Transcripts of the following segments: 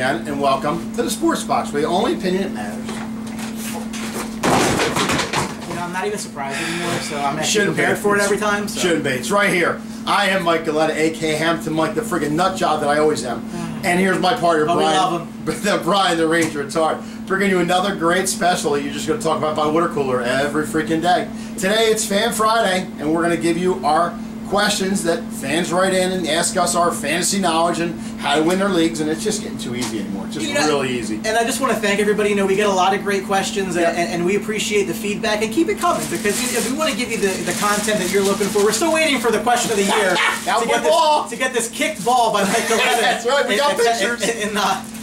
again, and welcome to the Sports Box, where the only opinion that matters. You know, I'm not even surprised anymore, so I'm actually prepared for it every time. So. Shouldn't be. It's right here. I am Mike Galletta, a.k.a. Hampton Mike, the friggin' nut job that I always am. And here's my partner, Brian the Ranger. It's hard. Bringing you another great special that you're just going to talk about by water cooler every freaking day. Today it's Fan Friday, and we're going to give you our questions that fans write in and ask us our fantasy knowledge and how to win their leagues, and it's just getting too easy anymore. It's just really easy. And I just want to thank everybody. You know, we get a lot of great questions, and we appreciate the feedback, and keep it coming, because if we want to give you the content that you're looking for. We're still waiting for the question of the year to get this kicked ball by Mike Galletta. That's right, we got pictures. In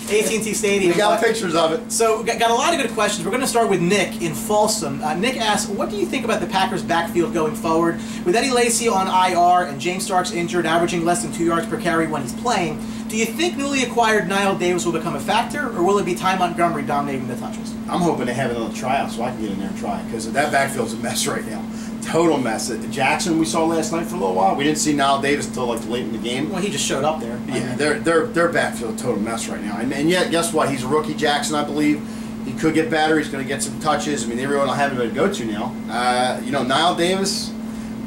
AT&T Stadium. We got pictures of it. So, got a lot of good questions. We're going to start with Nick in Folsom. Nick asks, what do you think about the Packers' backfield going forward? With Eddie Lacy on IR and James Starks injured, averaging less than 2 yards per carry when he's playing, do you think newly acquired Niall Davis will become a factor, or will it be Ty Montgomery dominating the touches? I'm hoping they have it on the tryout so I can get in there and try it, because that backfield's a mess right now. Total mess. Jackson we saw last night for a little while. We didn't see Niall Davis until like late in the game. Well, he just showed up there. Yeah, their backfield total mess right now. And yet, guess what? He's a rookie, Jackson, I believe. He could get better. He's going to get some touches. I mean, they really don't have anybody to go to now. You know, Niall Davis,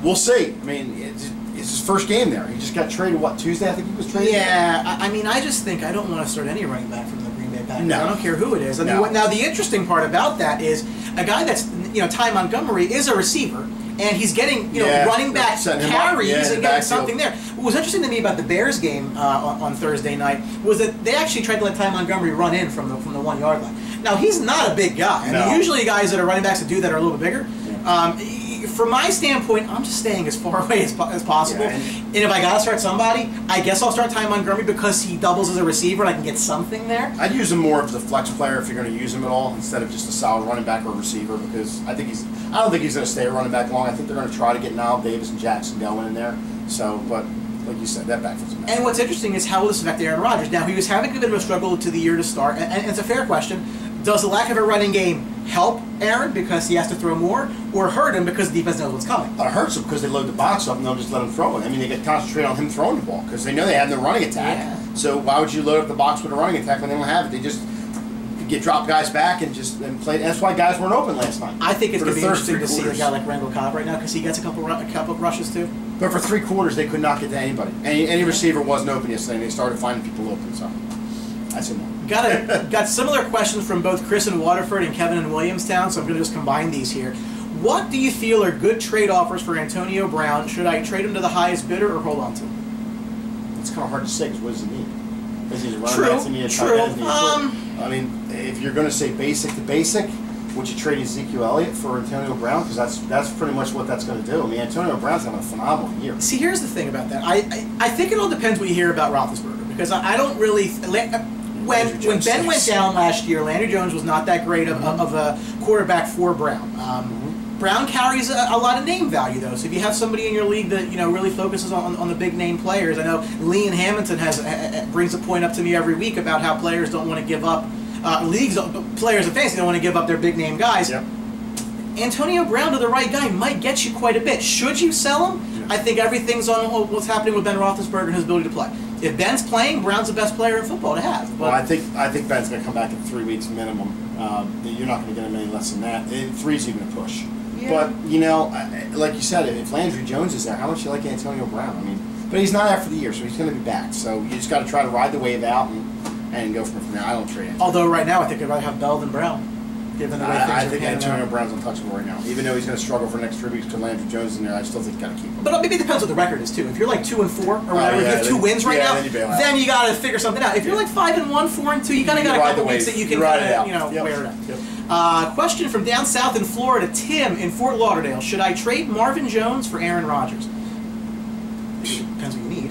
we'll see. I mean, it's his first game there. He just got traded, what, Tuesday? I think he was traded? Yeah, I mean, I just think I don't want to start any running back from the Green Bay Packers. No. I don't care who it is. I mean, now, the interesting part about that is a guy that's, you know, Ty Montgomery is a receiver. And he's getting, you know, running back carries and getting something there. What was interesting to me about the Bears game on Thursday night was that they actually tried to let Ty Montgomery run in from the 1 yard line. Now, he's not a big guy. I mean, usually guys that are running backs that do that are a little bit bigger. From my standpoint, I'm just staying as far away as possible. Yeah, and if I gotta start somebody, I guess I'll start Ty Montgomery because he doubles as a receiver and I can get something there. I'd use him more as a flex player if you're going to use him at all, instead of just a solid running back or receiver, because I don't think he's going to stay a running back long. I think they're going to try to get Niall Davis and Jackson going in there. So, but like you said, that backfield's a mess. And what's interesting is how will this affect Aaron Rodgers? Now, he was having a bit of a struggle to the year to start, and it's a fair question. Does the lack of a running game help Aaron because he has to throw more, or hurt him because the defense knows what's coming? It hurts him because they load the box up and they'll just let him throw it. I mean, they get concentrated on him throwing the ball because they know they have no running attack. Yeah. So why would you load up the box with a running attack when they don't have it? They just drop guys back and play. That's why guys weren't open last night. I think it's going to be interesting to see a guy like Randall Cobb right now because he gets a couple of rushes too. But for 3 quarters, they could not get to anybody. Any receiver wasn't open yesterday, and they started finding people open. So that's enough. Got similar questions from both Chris in Waterford and Kevin in Williamstown, so I'm going to just combine these here. What do you feel are good trade offers for Antonio Brown? Should I trade him to the highest bidder or hold on to him? It's kind of hard to say because what does he need? Does he need a running back? True. I mean, if you're going to say basic to basic, would you trade Ezekiel Elliott for Antonio Brown? Because that's pretty much what that's going to do. I mean, Antonio Brown's having a phenomenal year. See, here's the thing about that. I think it all depends what you hear about Roethlisberger, because I don't really... When Ben went down last year, Landry Jones was not that great of a quarterback for Brown. Brown carries a lot of name value, though. So if you have somebody in your league that really focuses on the big name players, I know Lee in Hamilton brings a point up to me every week about how players don't want to give up players in fantasy don't want to give up their big name guys. Yep. Antonio Brown to the right guy might get you quite a bit. Should you sell him? Yeah. I think everything's on what's happening with Ben Roethlisberger and his ability to play. If Ben's playing, Brown's the best player in football to have. But well, I think Ben's going to come back in 3 weeks minimum. You're not going to get him any less than that. 3's even a push. Yeah. But like you said, if Landry Jones is there, how much do you like Antonio Brown? I mean, but he's not after the year, so he's going to be back. So you just got to try to ride the wave out and go from there. I don't trade him. Although right now I think I'd rather have Bell than Brown. Given the way I think Antonio Brown's untouchable right now. Even though he's going to struggle for the next 3 weeks because Landry Jones is in there, I still think you got to keep him. But maybe it depends what the record is too. If you're like 2-4 or whatever, if you have 2 wins right now, then you got to figure something out. If you're like 5-1, 4-2, you kind of got a couple weeks that you can wear it out. Yep. Question from down south in Florida, Tim in Fort Lauderdale: should I trade Marvin Jones for Aaron Rodgers? Depends what you need.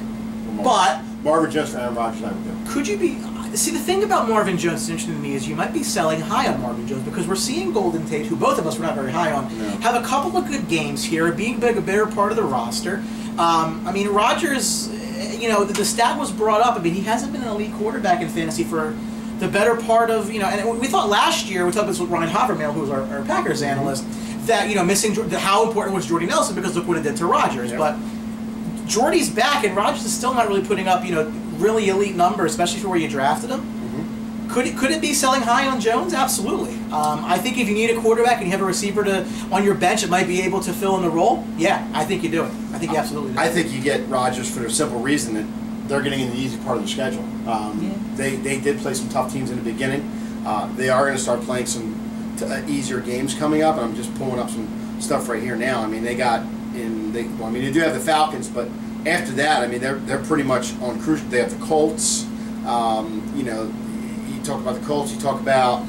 But Marvin Jones for Aaron Rodgers, I would do. Could you be? See, the thing about Marvin Jones that's interesting to me is you might be selling high on Marvin Jones because we're seeing Golden Tate, who both of us were not very high on, have a couple of good games here, being a bigger part of the roster. I mean, Rodgers, the stat was brought up. I mean, he hasn't been an elite quarterback in fantasy for the better part of, and we thought last year, we thought this was Ryan Havermail, who was our Packers analyst, that, missing, how important was Jordy Nelson because look what it did to Rodgers. Yep. But Jordy's back, and Rodgers is still not really putting up, really elite numbers, especially for where you drafted him. Could it be selling high on Jones? Absolutely. I think if you need a quarterback and you have a receiver on your bench that might be able to fill in the role, yeah, I think you do it. I think you absolutely do. I think you get Rodgers for the simple reason that they're getting in the easy part of the schedule. They did play some tough teams in the beginning. They are going to start playing some easier games coming up, and I'm just pulling up some stuff right here now. I mean, they do have the Falcons, but after that, I mean, they're pretty much on cruise. They have the Colts. You talk about the Colts. You talk about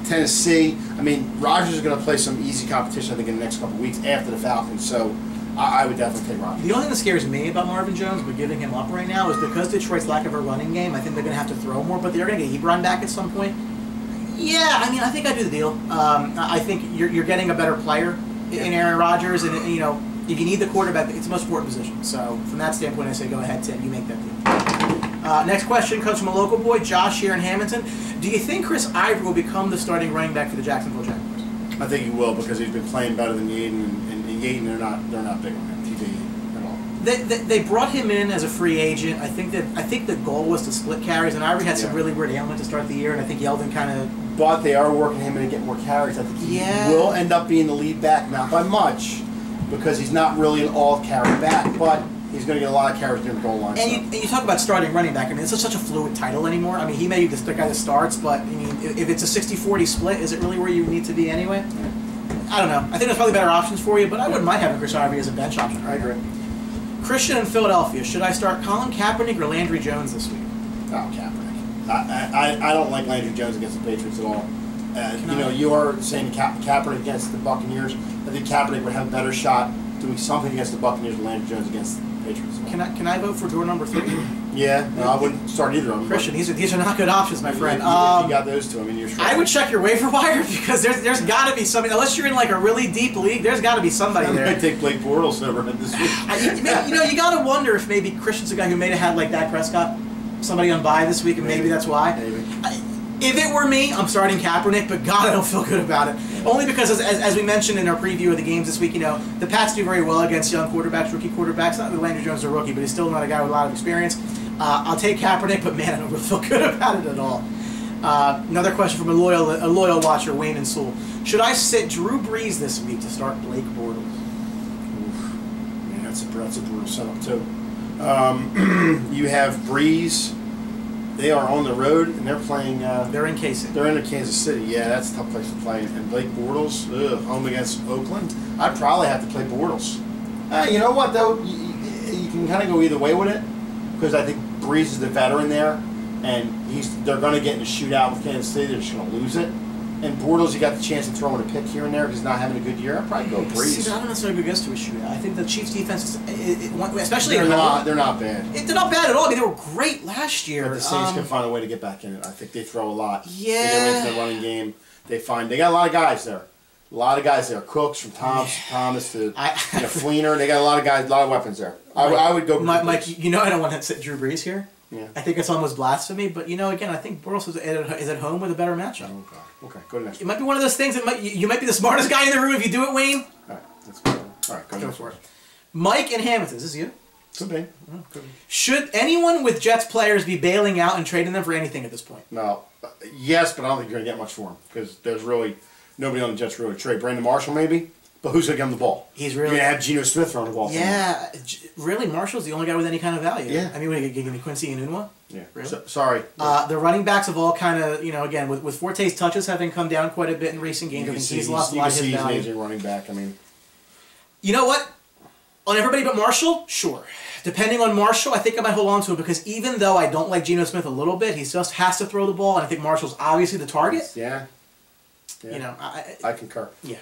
Tennessee. I mean, Rodgers is going to play some easy competition, I think, in the next couple of weeks after the Falcons. So I would definitely take Rodgers. The only thing that scares me about Marvin Jones, but giving him up right now, is because Detroit's lack of a running game. I think they're going to have to throw more, but they're going to get Ebron back at some point. Yeah, I mean, I think I do the deal. I think you're getting a better player in Aaron Rodgers, and if you need the quarterback, it's the most important position. So from that standpoint, I say go ahead, Tim. You make that deal. Next question comes from a local boy, Josh here in Hamilton. Do you think Chris Ivory will become the starting running back for the Jacksonville Jaguars? I think he will, because he's been playing better than Yaden, and Yaden they're not big on him. TV at all. They brought him in as a free agent. I think the goal was to split carries, and Ivory had some really weird ailment to start the year, and I think Yeldon kind of. But they are working him in to get more carries. I think he will end up being the lead back, not by much, because he's not really an all-carry back, but he's going to get a lot of carries near the goal line. And you talk about starting running back. I mean, it's such a fluid title anymore. I mean, he may be the guy that starts, but I mean, if it's a 60-40 split, is it really where you need to be anyway? I don't know. I think there's probably better options for you, but I wouldn't mind having Chris Ivory as a bench option. I agree. Christian in Philadelphia. Should I start Colin Kaepernick or Landry Jones this week? Oh, Kaepernick. I don't like Landry Jones against the Patriots at all. You are saying Kaepernick against the Buccaneers. I think Kaepernick would have a better shot doing something against the Buccaneers than Landry Jones against the Patriots. Can I vote for door number 3? Yeah, no, I wouldn't start either of them. Christian, these are not good options, my friend. You got those two. I mean, you're sure. I would check your waiver wire, because there's got to be somebody. Unless you're in like a really deep league, there's got to be somebody there. I might take Blake Bortles over him this week. You got to wonder if maybe Christian's a guy who may have had like Dak Prescott, somebody on bye this week, and maybe that's why. Maybe. If it were me, I'm starting Kaepernick, but God, I don't feel good about it. Only because, as we mentioned in our preview of the games this week, the Pats do very well against young quarterbacks, rookie quarterbacks. Not that Landry Jones is a rookie, but he's still not a guy with a lot of experience. I'll take Kaepernick, but man, I don't really feel good about it at all. Another question from a loyal watcher, Wayne and Sewell. Should I sit Drew Brees this week to start Blake Bortles? Man, that's a brutal setup too. You have Brees. They are on the road, and they're playing. They're in Kansas. They're in Kansas City. Yeah, that's a tough place to play. And Blake Bortles, home against Oakland. I'd probably have to play Bortles. You know what, though? You can kind of go either way with it, because I think Brees is the veteran there, and they're going to get in a shootout with Kansas City. They're just going to lose it. And Bortles, you got the chance to throw in a pick here and there because he's not having a good year. I'd probably go Brees. See, I don't necessarily go against to a shootout. I think the Chiefs' defense is, especially they're not bad. They're not bad at all. I mean, they were great last year. But the Saints can find a way to get back in it. I think they throw a lot. Yeah. They get into the running game. They got a lot of guys there. A lot of guys there. Cooks from Thomas to Fleener. They got a lot of guys, a lot of weapons there. I would go. Mike, I don't want to sit Drew Brees here. Yeah. I think it's almost blasphemy, but again, I think Bortles is at home with a better matchup. Okay, go to next. It might be one of those things that you might be the smartest guy in the room if you do it, Wayne. All right, that's good. All right, go for it. Mike in Hamilton, is this you? Could be. Should anyone with Jets players be bailing out and trading them for anything at this point? No. Yes, but I don't think you're going to get much for him because there's really nobody on the Jets really trade. Brandon Marshall maybe, but who's going to give him the ball? He's really. You're going to have Geno Smith throwing the ball. Yeah, really, Marshall's the only guy with any kind of value. Yeah. I mean, what are you going to Quincy Enunwa? Yeah. Really? Sorry. The running backs have all kind of, again, with Forte's touches having come down quite a bit in recent games, I think he's lost a lot of his value. He's an amazing running back. I mean, you know what? On everybody but Marshall, sure. Depending on Marshall, I think I might hold on to him because even though I don't like Geno Smith a little bit, he just has to throw the ball, and I think Marshall's obviously the target. Yeah. I concur. Yeah.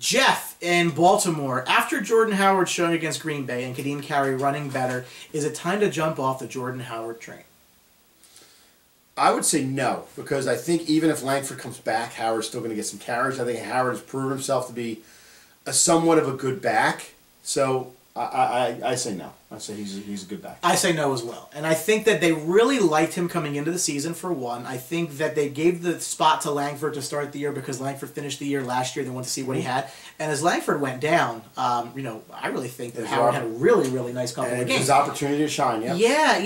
Jeff in Baltimore. After Jordan Howard showing against Green Bay and Kadeem Carey running better, is it time to jump off the Jordan Howard train? I would say no, because I think even if Langford comes back, Howard's still going to get some carries. I think Howard has proven himself to be somewhat of a good back. So I say no. I'd say he's a good back. I say no as well. And I think that they really liked him coming into the season, for one. I think that they gave the spot to Langford to start the year because Langford finished the year last year. They wanted to see what he had. And as Langford went down, I really think that Howard had a really, really nice couple of games. His opportunity to shine, yeah. Yeah,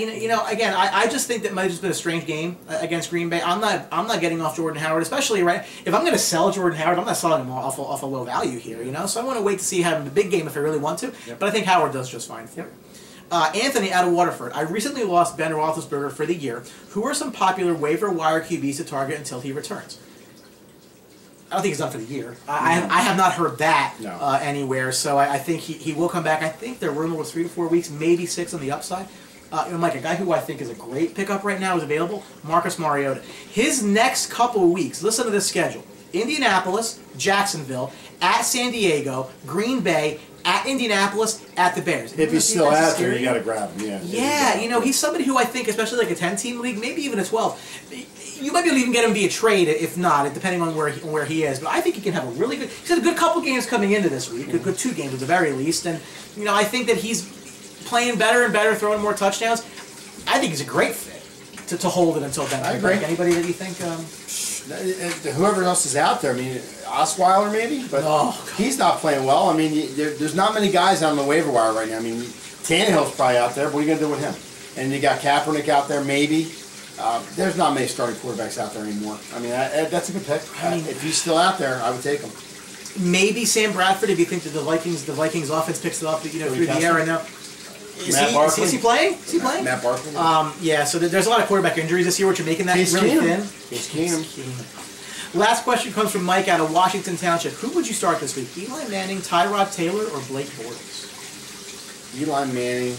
again, I just think that might have just been a strange game against Green Bay. I'm not getting off Jordan Howard, especially if I'm going to sell Jordan Howard, I'm not selling him off a low value here, So I want to wait to see him in the big game if I really want to. Yep. But I think Howard does just fine for it. Anthony out of Waterford. I recently lost Ben Roethlisberger for the year. Who are some popular waiver wire QBs to target until he returns? I don't think he's done for the year. I have not heard that anywhere, so I think he will come back. I think the rumor was 3 to 4 weeks, maybe 6 on the upside. Mike, a guy who I think is a great pickup right now is available, Marcus Mariota. His next couple of weeks, listen to this schedule. Indianapolis, Jacksonville, at San Diego, Green Bay, at Indianapolis, at the Bears. If he's still out there, you got to grab him. Yeah, he's somebody who I think, especially like a 10-team league, maybe even a 12. You might be able to even get him via trade, if not, depending on where he is. But I think he can have a really good. He's had a good couple games coming into this week, a good 2 games at the very least, and I think that he's playing better and better, throwing more touchdowns. I think he's a great fit to hold it until Ben comes back. Anybody that you think? Whoever else is out there, Osweiler maybe, but he's not playing well. There's not many guys on the waiver wire right now. Tannehill's probably out there, but what are you going to do with him? And you got Kaepernick out there maybe. There's not many starting quarterbacks out there anymore. That's a good pick. If he's still out there, I would take him. Maybe Sam Bradford if you think that the Vikings offense picks it up through the air right now. Is he playing? Is he playing? Matt Barkley. Yeah, so there's a lot of quarterback injuries this year, which are making that really thin. Case Keenum. Last question comes from Mike out of Washington Township. Who would you start this week? Eli Manning, Tyrod Taylor, or Blake Bortles? Eli Manning,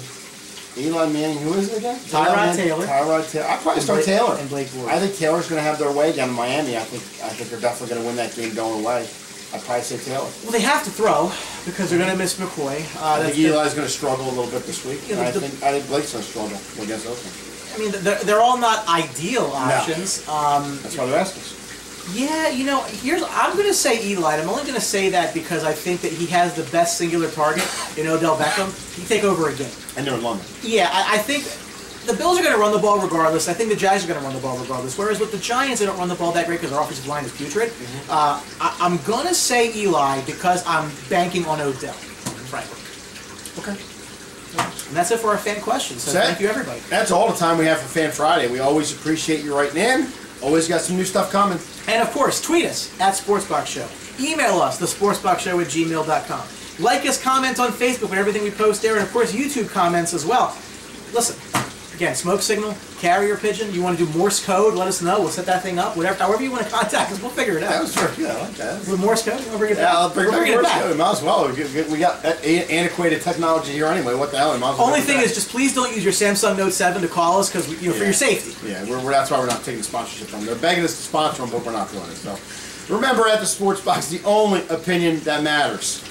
who is it again? Tyrod Taylor. I'd probably start Taylor. And Blake Bortles. I think Taylor's going to have their way down in Miami. I think they're definitely going to win that game going away. I'd probably say Taylor. Well, they have to throw because they're going to miss McCoy. I think Eli's going to struggle a little bit this week. I think Blake's going to struggle against Oakland. They're all not ideal options. No. That's why they're asking us. Yeah, I'm going to say Eli. I'm only going to say that because I think that he has the best singular target in Odell Beckham. He take over a game. And they're in London. Yeah, I think the Bills are going to run the ball regardless. I think the Jags are going to run the ball regardless. Whereas with the Giants, they don't run the ball that great because their offensive line is putrid. I'm going to say Eli because I'm banking on Odell, frankly. Okay. And that's it for our fan questions. So thank you, everybody. That's all the time we have for Fan Friday. We always appreciate you writing in. Always got some new stuff coming. And of course, tweet us at Sportsbox Show. Email us, thesportsboxshow@gmail.com. Like us, comment on Facebook with everything we post there, and of course, YouTube comments as well. Listen, again, smoke signal, carrier pigeon. You want to do Morse code? Let us know. We'll set that thing up. However you want to contact us, we'll figure it out. That was very good. I like that. With Morse code, we'll bring it back. Yeah, I'll bring Morse code. Might as well. We got antiquated technology here anyway. What the hell? Only thing is, just please don't use your Samsung Note 7 to call us because for your safety. Yeah, that's why we're not taking sponsorship from them. They're begging us to sponsor them, but we're not doing it. So remember, at the Sports Box, the only opinion that matters.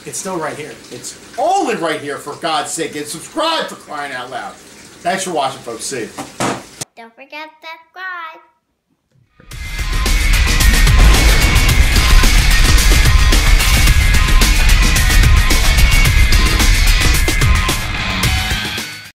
It's still right here. It's only right here, for God's sake. And subscribe, for crying out loud. Thanks for watching, folks. See you. Don't forget to subscribe.